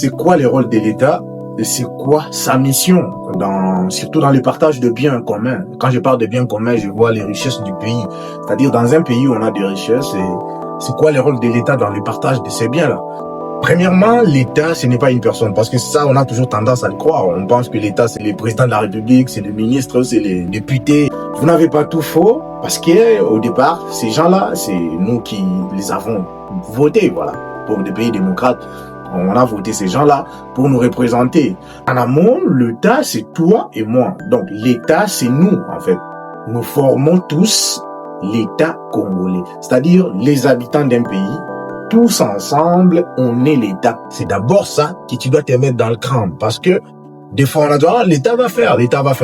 c'est quoi le rôle de l'État? C'est quoi sa mission, surtout dans le partage de biens communs. Quand je parle de biens communs, je vois les richesses du pays. C'est-à-dire, dans un pays où on a des richesses, et c'est quoi le rôle de l'État dans le partage de ces biens-là? Premièrement, l'État, ce n'est pas une personne, parce que ça, on a toujours tendance à le croire. On pense que l'État, c'est le président de la République, c'est le ministre, c'est les députés. Vous n'avez pas tout faux, parce que au départ, ces gens-là, c'est nous qui les avons votés, voilà, pour des pays démocrates. On a voté ces gens-là pour nous représenter. En amont, l'État, c'est toi et moi. Donc, l'État, c'est nous, en fait. Nous formons tous l'État congolais. C'est-à-dire les habitants d'un pays. Tous ensemble, on est l'État. C'est d'abord ça que tu dois te mettre dans le crâne. Parce que, des fois, on a dit, ah, l'État va faire.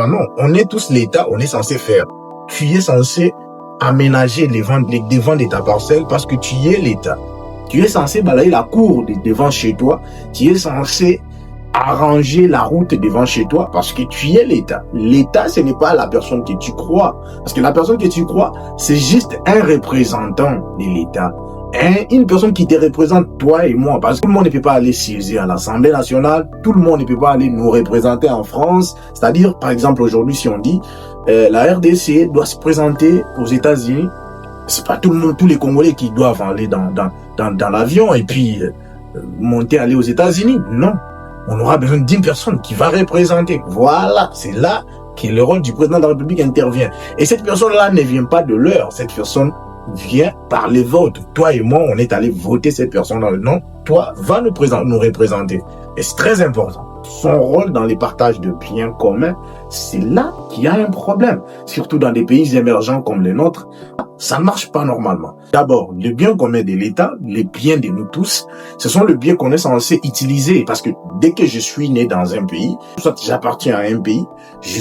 Non, on est tous l'État, on est censé faire. Tu es censé aménager les devants de ta parcelle parce que tu es l'État. Tu es censé balayer la cour devant chez toi. Tu es censé arranger la route devant chez toi parce que tu es l'État. L'État, ce n'est pas la personne que tu crois. Parce que la personne que tu crois, c'est juste un représentant de l'État. Une personne qui te représente, toi et moi. Parce que tout le monde ne peut pas aller siéger à l'Assemblée nationale. Tout le monde ne peut pas aller nous représenter en France. C'est-à-dire, par exemple, aujourd'hui, si on dit la RDC doit se présenter aux États-Unis, c'est pas tout le monde, tous les Congolais qui doivent aller dans l'avion et puis aller aux États-Unis. Non. On aura besoin d'une personne qui va représenter. Voilà. C'est là que le rôle du président de la République intervient. Et cette personne-là ne vient pas de l'heure. Cette personne vient par les votes. Toi et moi, on est allé voter cette personne-là. Non. Toi, va nous représenter. Et c'est très important. Son rôle dans les partages de biens communs, c'est là qu'il y a un problème. Surtout dans des pays émergents comme les nôtres, ça ne marche pas normalement. D'abord, le bien commun de l'État, les biens de nous tous, ce sont les biens qu'on est censé utiliser. Parce que dès que je suis né dans un pays, soit j'appartiens à un pays, je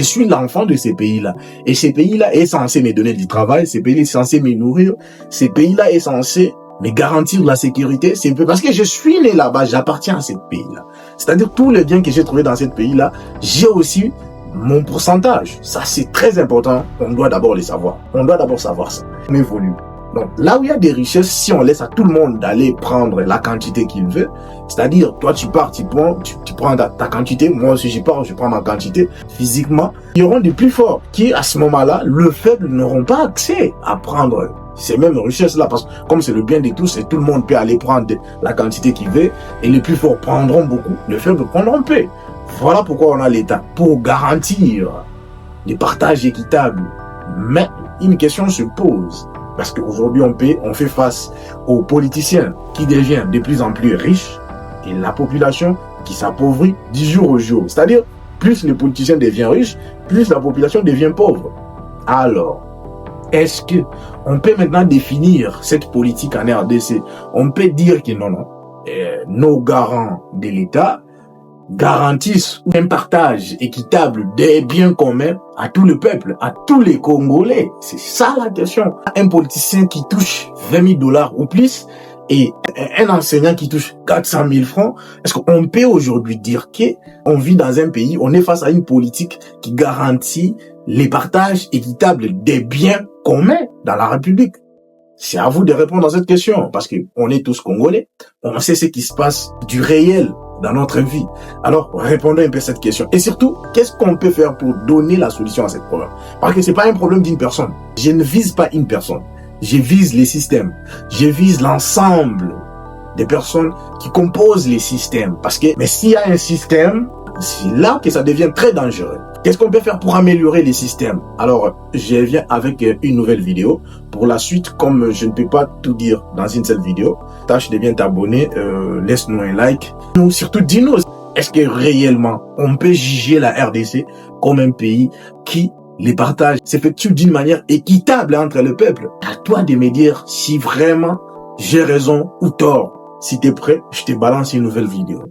suis l'enfant de ces pays-là. Et ces pays-là est censé me donner du travail, ces pays-là est censé me nourrir, ces pays-là est censé me garantir la sécurité, c'est un peu parce que je suis né là-bas, j'appartiens à ce pays-là. C'est-à-dire tous les biens que j'ai trouvés dans ce pays-là, j'ai aussi mon pourcentage. Ça, c'est très important. On doit d'abord les savoir. On doit d'abord savoir ça. On évolue. Donc, là où il y a des richesses, si on laisse à tout le monde d'aller prendre la quantité qu'il veut, c'est-à-dire, toi, tu pars, tu prends ta quantité, moi aussi, je prends ma quantité, physiquement, il y aura des plus forts qui, à ce moment-là, le faible n'auront pas accès à prendre ces mêmes richesses-là, parce que comme c'est le bien de tous et tout le monde peut aller prendre la quantité qu'il veut, et les plus forts prendront beaucoup, les faibles prendront peu. Voilà pourquoi on a l'État, pour garantir des partages équitables. Mais une question se pose, parce qu'aujourd'hui on fait face aux politiciens qui deviennent de plus en plus riches et la population qui s'appauvrit du jour au jour. C'est-à-dire, plus les politiciens deviennent riches, plus la population devient pauvre. Alors, est-ce que on peut maintenant définir cette politique en RDC? On peut dire que non, nos garants de l'État garantissent un partage équitable des biens communs à tout le peuple, à tous les Congolais. C'est ça la question. Un politicien qui touche 20 000 $ ou plus et un enseignant qui touche 400 000 francs, est-ce qu'on peut aujourd'hui dire qu'on vit dans un pays, on est face à une politique qui garantit les partages équitables des biens communs dans la République? C'est à vous de répondre à cette question, parce qu'on est tous Congolais, on sait ce qui se passe du réel dans notre vie. Alors, répondez un peu à cette question. Et surtout, qu'est-ce qu'on peut faire pour donner la solution à ce problème? Parce que c'est pas un problème d'une personne. Je ne vise pas une personne. Je vise les systèmes. Je vise l'ensemble des personnes qui composent les systèmes. Mais s'il y a un système, c'est là que ça devient très dangereux. Qu'est-ce qu'on peut faire pour améliorer les systèmes? Alors, je viens avec une nouvelle vidéo. Pour la suite, comme je ne peux pas tout dire dans une seule vidéo, tâche de bien t'abonner, laisse-nous un like. Surtout, dis-nous, est-ce que réellement, on peut juger la RDC comme un pays qui les partages s'effectuent d'une manière équitable entre le peuple? À toi de me dire si vraiment j'ai raison ou tort. Si t'es prêt, je te balance une nouvelle vidéo.